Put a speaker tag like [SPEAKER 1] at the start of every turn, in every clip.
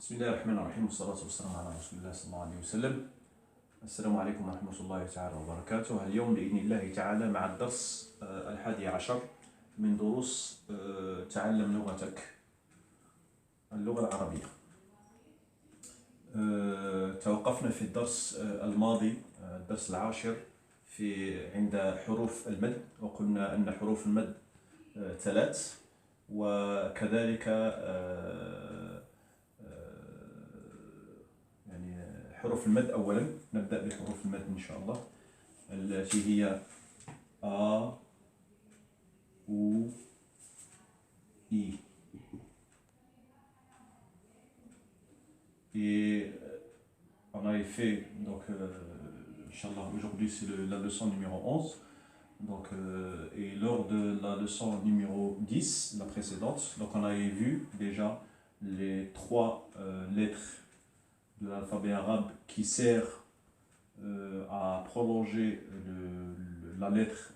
[SPEAKER 1] بسم الله الرحمن الرحيم والصلاة والسلام على رسول الله صلى الله عليه وسلم. السلام عليكم ورحمة الله تعالى وبركاته. اليوم بإذن الله تعالى مع الدرس 11 من دروس تعلم لغتك اللغة العربية. توقفنا في الدرس الماضي الدرس العاشر عند حروف المد، وقلنا أن حروف المد 3، وكذلك حروف المد. أولا نبدأ بحروف المد إن شاء الله، التي هي A, U, I. Et on avait fait, donc, Inch'Allah, aujourd'hui c'est la leçon numéro 11. Donc, et lors de la leçon numéro 10, la précédente, donc on avait vu déjà les 3 lettres de l'alphabet arabe qui sert à prolonger la lettre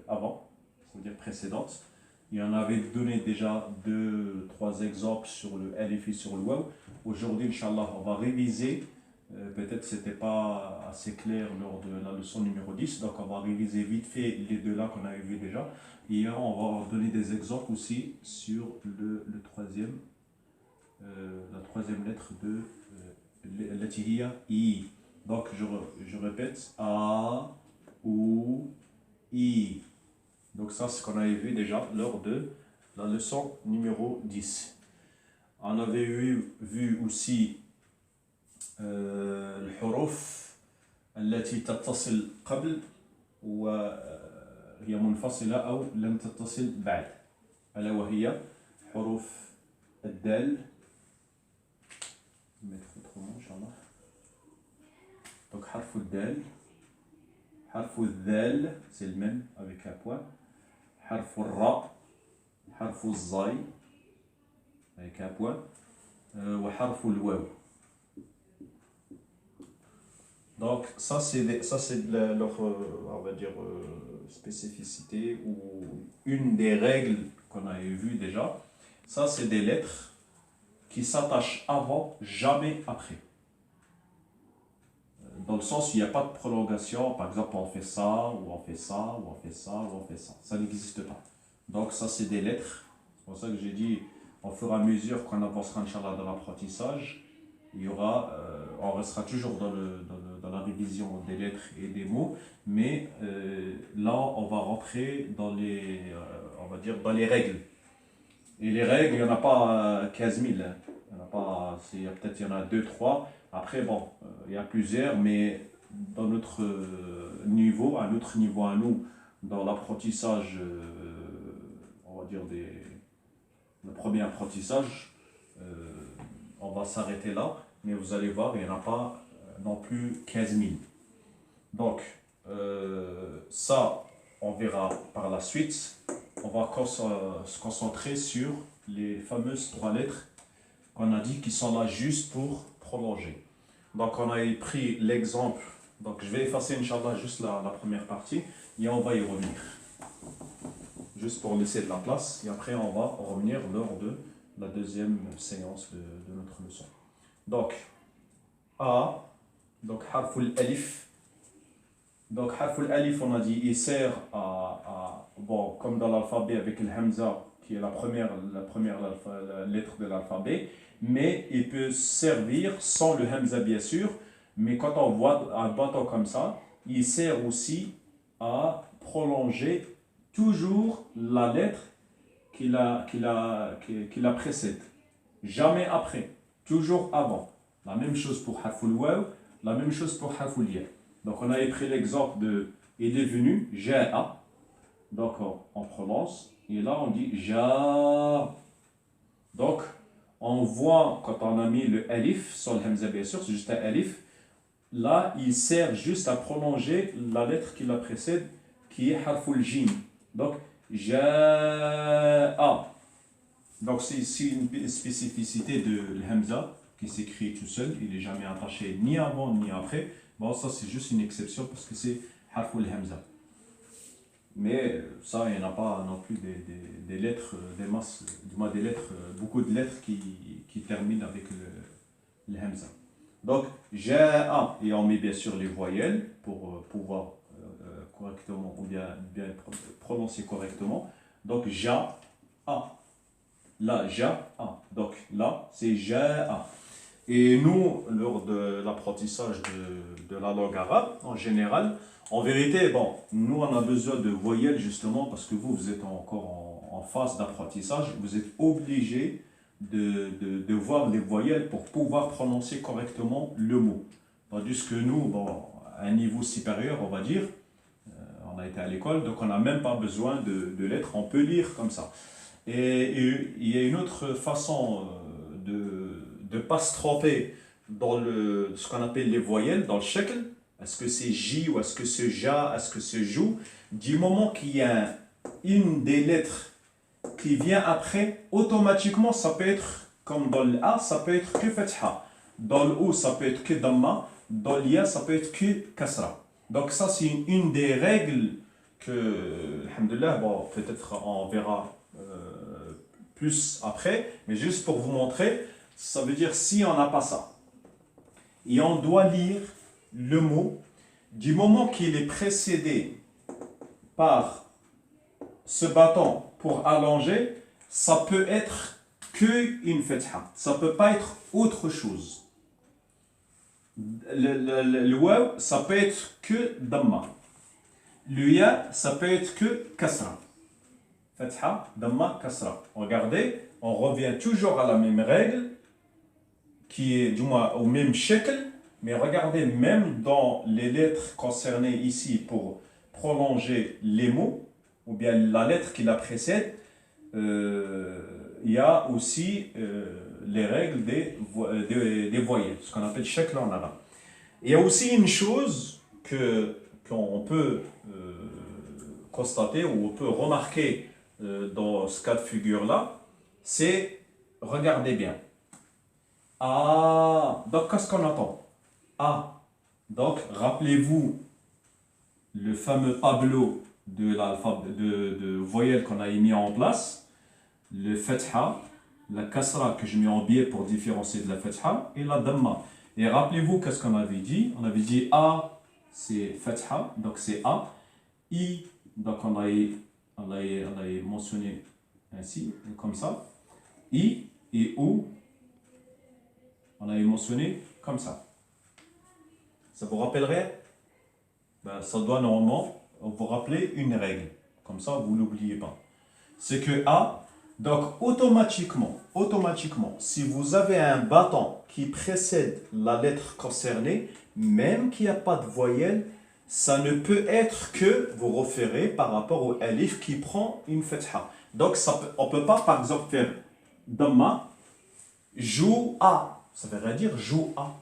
[SPEAKER 1] avant, c'est-à-dire précédente. Et on avait donné déjà 2-3 exemples sur le alif et sur le waw. Aujourd'hui, Inch'Allah, on va réviser. Peut-être ce n'était pas assez clair lors de la leçon numéro 10, donc on va réviser vite fait les deux là qu'on avait vu déjà. Et on va donner des exemples aussi sur la troisième lettre de التي هي I. Donc je répète, A, U, I. Donc ça c'est ce qu'on avait vu déjà lors de la leçon numéro 10. On avait vu aussi الحروف التي تتصل قبل وهي منفصلة أو لم تتصل بعد، ألا وهي حروف الدال. Donc حرف الدال، حرف الذال c'est le même avec un point، حرف الراء، حرف الزاي avec un point، وحرف الواو. Donc ça c'est leur on va dire spécificité ou une des règles qu'on avait vues déjà. Ça c'est des lettres qui s'attachent avant, jamais après. Dans le sens où il n'y a pas de prolongation, par exemple on fait ça, ou on fait ça, ou on fait ça, ou on fait ça. Ça n'existe pas. Donc ça c'est des lettres. C'est pour ça que j'ai dit, au fur et à mesure qu'on avancera Inch'Allah dans l'apprentissage, il y aura, on restera toujours dans la révision des lettres et des mots, mais là on va rentrer dans les, on va dire, dans les règles. Et les règles, il n'y en a pas 15 000. Hein. Peut-être il y en a 2-3. Après, bon, il y a plusieurs, mais dans notre niveau, à notre niveau à nous, dans l'apprentissage, on va dire le premier apprentissage, on va s'arrêter là, mais vous allez voir, il n'y en a pas non plus 15 000. Donc, ça, on verra par la suite. On va se concentrer sur les fameuses 3 lettres qu'on a dit qui sont là juste pour prolonger. Donc on a pris l'exemple, donc je vais effacer Inch'Allah juste la première partie et on va y revenir. Juste pour laisser de la place et après on va revenir lors de la deuxième séance de notre leçon. Donc A, donc harful alif. Donc harful alif on a dit il sert bon, comme dans l'alphabet avec le hamza qui est la première lettre de l'alphabet, mais il peut servir sans le hamza bien sûr, mais quand on voit un bâton comme ça, il sert aussi à prolonger toujours la lettre qui la précède, jamais après, toujours avant. La même chose pour harful waw, la même chose pour harful ya. Donc on avait pris l'exemple de il est venu, ja'a, donc on prononce, et là on dit ja. Donc on voit quand on a mis le alif sur le hamza bien sûr, c'est juste un alif, là il sert juste à prolonger la lettre qui la précède, qui est harful jim. Donc ja'a. Donc c'est une spécificité de hamza qui s'écrit tout seul, il n'est jamais attaché ni avant ni après. Bon, ça c'est juste une exception parce que c'est harful hamza. Mais ça, il n'y en a pas non plus des lettres, des masses, du moins des lettres, beaucoup de lettres qui terminent avec الهمزة. Donc, جاء, et on met bien sûr les voyelles pour pouvoir correctement ou bien prononcer correctement. Donc, ja, a. Là, ja, a. Donc, là, c'est ja. Et nous, lors de l'apprentissage de la langue arabe, en général, en vérité, bon, nous, on a besoin de voyelles justement parce que vous êtes encore en phase d'apprentissage. Vous êtes obligé de voir les voyelles pour pouvoir prononcer correctement le mot. Tandis que nous, bon, à un niveau supérieur, on va dire, on a été à l'école, donc on n'a même pas besoin de lettres, on peut lire comme ça. Et il y a une autre façon de ne pas se tromper dans ce qu'on appelle les voyelles, dans le shakl. Est-ce que c'est J ou est-ce que c'est Ja, est-ce que c'est Jou? Du moment qu'il y a une des lettres qui vient après, automatiquement ça peut être, comme dans le A, ça peut être que Fatha. Dans le O, ça peut être que Damma. Dans le Ya, ça peut être que Kasra. Donc ça, c'est une des règles que, alhamdoulilah, bon, peut-être on verra plus après, mais juste pour vous montrer, ça veut dire si on n'a pas ça, et on doit lire le mot, du moment qu'il est précédé par ce bâton pour allonger, ça peut être que une fatha, ça peut pas être autre chose. Le waw, ça peut être que damma. Le ya, ça peut être que kasra. Fatha, damma, kasra. Regardez, on revient toujours à la même règle, qui est du moins au même shakl, mais regardez, même dans les lettres concernées ici pour prolonger les mots, ou bien la lettre qui la précède, il y a aussi les règles des voyelles, ce qu'on appelle shakl en arabe. Il y a aussi une chose qu'on peut constater ou on peut remarquer dans ce cas de figure-là, c'est, regardez bien, ah, donc qu'est-ce qu'on entend? Ah, donc rappelez-vous le fameux tableau de l'alphabet de voyelles qu'on a mis en place, le fatha, la kasra que je mets en biais pour différencier de la fatha et la damma. Et rappelez-vous qu'est-ce qu'on avait dit? On avait dit A, c'est fatha, donc c'est A. I, donc on a mentionné ainsi, comme ça. I et O, on a mentionné comme ça. Ça vous rappellerait? Ben, ça doit normalement vous rappeler une règle. Comme ça, vous ne l'oubliez pas. C'est que A, donc automatiquement, si vous avez un bâton qui précède la lettre concernée, même qu'il n'y a pas de voyelle, ça ne peut être que vous référez par rapport au alif qui prend une fatha. Donc on ne peut pas par exemple faire damma, joue A. Ça veut rien dire joue A.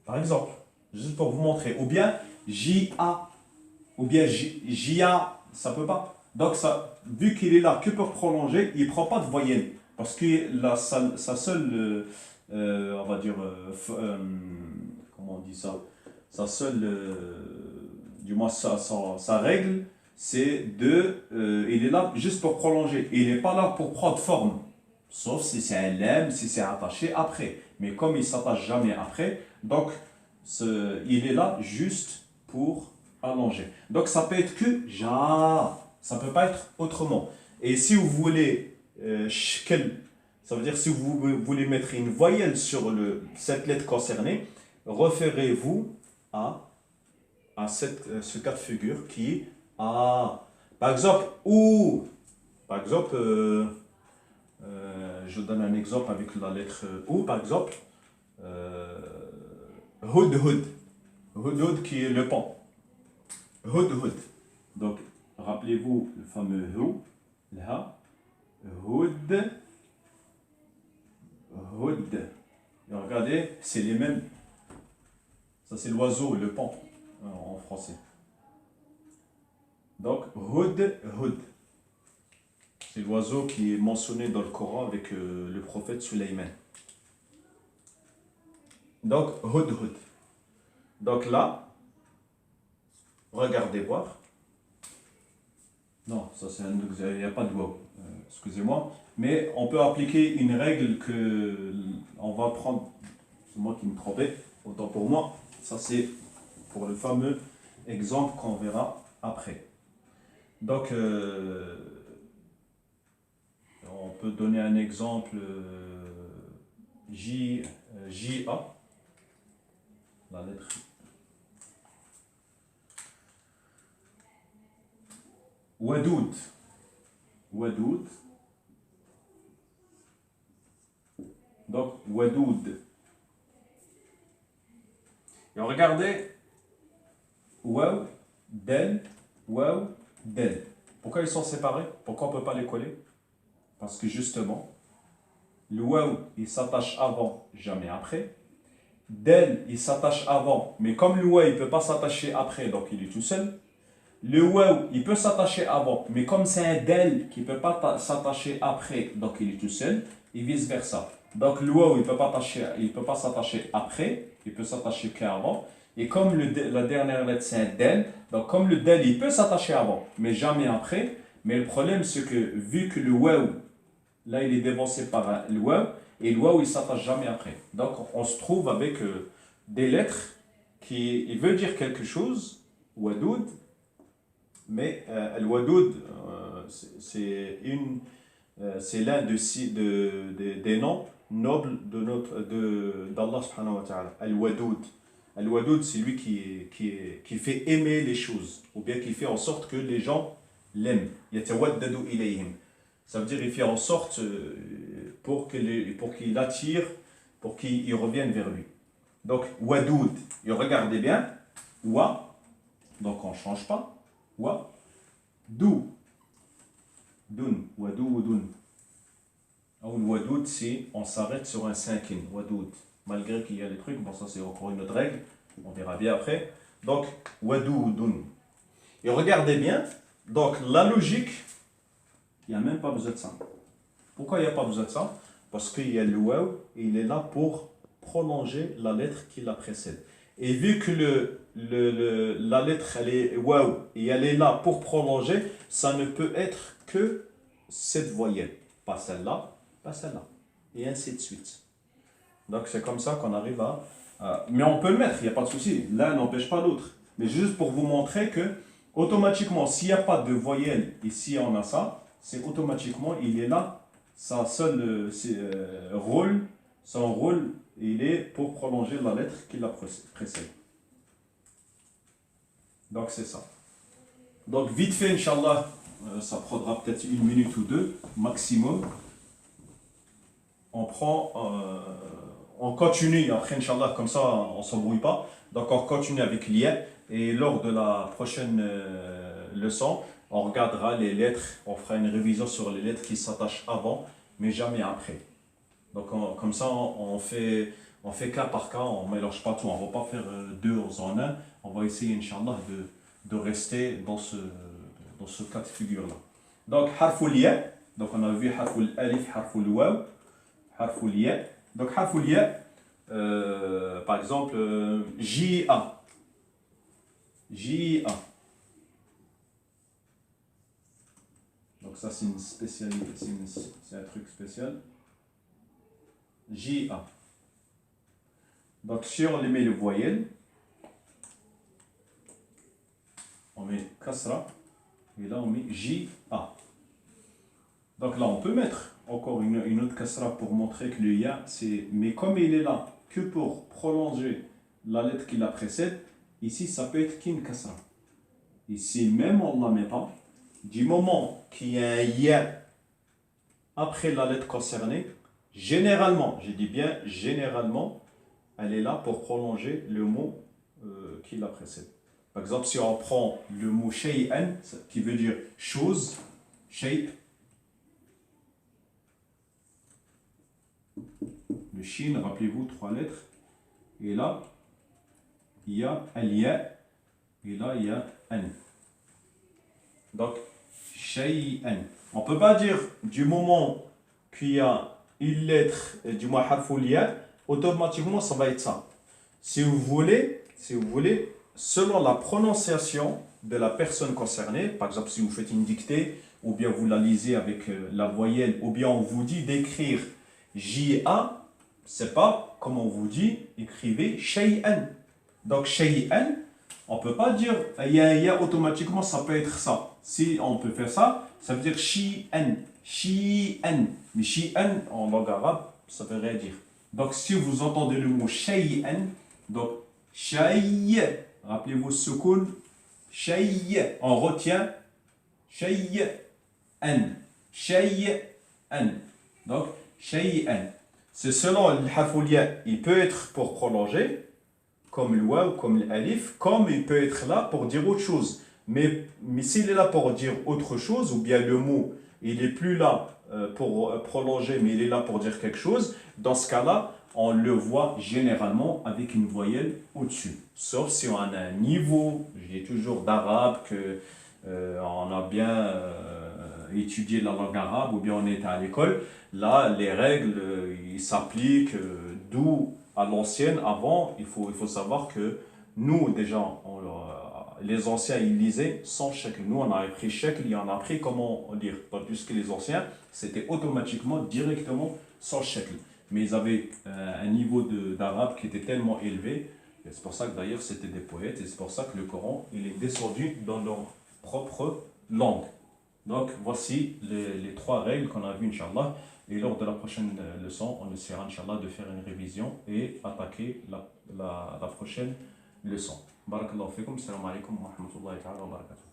[SPEAKER 1] Par exemple, juste pour vous montrer. Ou bien J-A. Ou bien J-A. Ça ne peut pas. Donc ça, vu qu'il est là que pour prolonger, il ne prend pas de voyelle. Parce que sa seule, on va dire, comment on dit ça? Sa seule, du moins sa règle, c'est il est là juste pour prolonger. Il n'est pas là pour prendre forme. Sauf si c'est un lemme, si c'est attaché après. Mais comme il ne s'attache jamais après, donc il est là juste pour allonger. Donc ça peut être que ja, ça ne peut pas être autrement. Et si vous voulez shkel, ça veut dire si vous voulez mettre une voyelle sur cette lettre concernée, référez-vous à ce cas de figure qui est A. Par exemple, ou, par exemple, je donne un exemple avec la lettre O, par exemple, Hudhud. Hudhud qui est le pont. Hudhud. Donc, rappelez-vous le fameux Hu, le Ha, Hud, Hud. Et regardez, c'est les mêmes. Ça, c'est l'oiseau, le pont, en français. Donc, Hud, Hud. C'est l'oiseau qui est mentionné dans le Coran avec le prophète Sulayman. Donc, Hudhud. Donc là, regardez voir. Non, ça c'est il n'y a pas de waw. Excusez-moi. Mais on peut appliquer une règle que on va prendre C'est moi qui me trompais. Autant pour moi. Ça, c'est pour le fameux exemple qu'on verra après. Donc, on peut donner un exemple J-A, la lettre Wadoud. Wadoud. Donc, Wadoud. Et regardez, Waw, Del, Waw, Del. Pourquoi ils sont séparés? Pourquoi on ne peut pas les coller? Parce que justement, le Waw, il s'attache avant, jamais après. Del, il s'attache avant, mais comme le Waw, il ne peut pas s'attacher après, donc il est tout seul. Le Waw, il peut s'attacher avant, mais comme c'est un Del qui ne peut pas s'attacher après, donc il est tout seul, et vice-versa. Donc le Waw, il ne peut pas s'attacher après, il peut s'attacher qu'avant. Et comme la dernière lettre c'est un Del, donc comme le Del, il peut s'attacher avant, mais jamais après. Mais le problème, c'est que vu que le Waw, là, il est dévancé par le Waw, et le Waw, il ne s'attache jamais après. Donc, on se trouve avec des lettres qui il veut dire quelque chose, Wadoud, mais le Wadoud, c'est l'un des noms nobles d'Allah subhanahu wa ta'ala, Al-Wadoud. Al-Wadoud, c'est lui qui fait aimer les choses, ou bien qui fait en sorte que les gens l'aiment. Yatawaddadu ilayhim. Ça veut dire qu'il fait en sorte pour qu'il attire, pour qu'il revienne vers lui. Donc, Wadoud, et regardez bien, Wa, donc on ne change pas, Wa, Dou, Dun, Wadou, Dun. Le Wadoud, c'est on s'arrête sur un cinquième, Wadoud. Malgré qu'il y a des trucs, bon ça c'est encore une autre règle, on verra bien après. Donc, Wadoudun. Et regardez bien, donc la logique, il n'y a même pas besoin de ça. Pourquoi il n'y a pas besoin de ça? Parce qu'il y a le waw et il est là pour prolonger la lettre qui la précède. Et vu que la lettre elle est waw et elle est là pour prolonger, ça ne peut être que cette voyelle. Pas celle-là, pas celle-là. Et ainsi de suite. Donc c'est comme ça qu'on arrive mais on peut le mettre, il n'y a pas de souci. L'un n'empêche pas l'autre. Mais juste pour vous montrer que, automatiquement, s'il n'y a pas de voyelle, ici on a ça, c'est automatiquement, il est là. Son seul rôle, il est pour prolonger la lettre qui la précède. Donc c'est ça. Donc vite fait, Inch'Allah, ça prendra peut-être 1 minute ou 2, maximum. On continue, après Inch'Allah, comme ça on ne s'embrouille pas. Donc on continue avec l'IA et lors de la prochaine leçon, on regardera les lettres, on fera une révision sur les lettres qui s'attachent avant, mais jamais après. Donc comme ça on fait cas par cas, on ne mélange pas tout, on ne va pas faire deux en un, on va essayer Inch'Allah de rester dans ce cas de figure-là. Donc harful ya, donc on a vu harful alif, harful waw, harful ya. Donc, harful ya, par exemple, J-A. J-A. Donc, ça, c'est une spécialité, c'est un truc spécial. J-A. Donc, si on les met le voyelle, on met kasra, et là, on met J-A. Donc, là, on peut mettre encore une autre kasra pour montrer que le ya, mais comme il est là que pour prolonger la lettre qui la précède, ici ça peut être qu'une kasra. Ici même on ne la met pas. Du moment qu'il y a un ya après la lettre concernée, généralement, je dis bien généralement, elle est là pour prolonger le mot qui la précède. Par exemple, si on prend le mot shay'an, qui veut dire chose, shape, le shin, rappelez-vous, 3 lettres. Et là, il y a al-ya. Et là, il y a an. Donc, shay'an. On ne peut pas dire du moment qu'il y a une lettre, du moins harful ya, automatiquement ça va être ça. Si vous voulez, selon la prononciation de la personne concernée, par exemple si vous faites une dictée, ou bien vous la lisez avec la voyelle, ou bien on vous dit d'écrire J-A, c'est pas, comme on vous dit, écrivez shay'an. Donc shay'an, on peut pas dire ya automatiquement, ça peut être ça. Si on peut faire ça, ça veut dire shi'an, shi'an. Mais shi'an, en langue arabe, ça veut rien dire. Donc si vous entendez le mot shay'an, donc shay, rappelez-vous sukun, shay, on retient shay'an, shay'an. Donc shay'an. C'est selon le hafoulia, il peut être pour prolonger, comme le waw, comme l'alif, comme il peut être là pour dire autre chose. Mais s'il est là pour dire autre chose, ou bien le mot, il n'est plus là pour prolonger, mais il est là pour dire quelque chose, dans ce cas-là, on le voit généralement avec une voyelle au-dessus. Sauf si on a un niveau, je dis toujours d'arabe, que on a bien étudié la langue arabe, ou bien on était à l'école. Là, les règles, ils s'appliquent, d'où à l'ancienne, avant, il faut savoir que nous, déjà, les anciens, ils lisaient sans shekel. Nous, on a appris shekel, et on a appris comment lire. Puisque les anciens, c'était automatiquement, directement, sans shekel. Mais ils avaient un niveau d'arabe qui était tellement élevé, et c'est pour ça que d'ailleurs, c'était des poètes, et c'est pour ça que le Coran, il est descendu dans leur propre langue. Donc, voici les trois règles qu'on a vues, Inch'Allah. Et lors de la prochaine leçon, on essaiera, Inch'Allah, de faire une révision et attaquer la prochaine leçon. Barakallahu fikum, salam alaikum wa rahmatullahi wa barakatuh.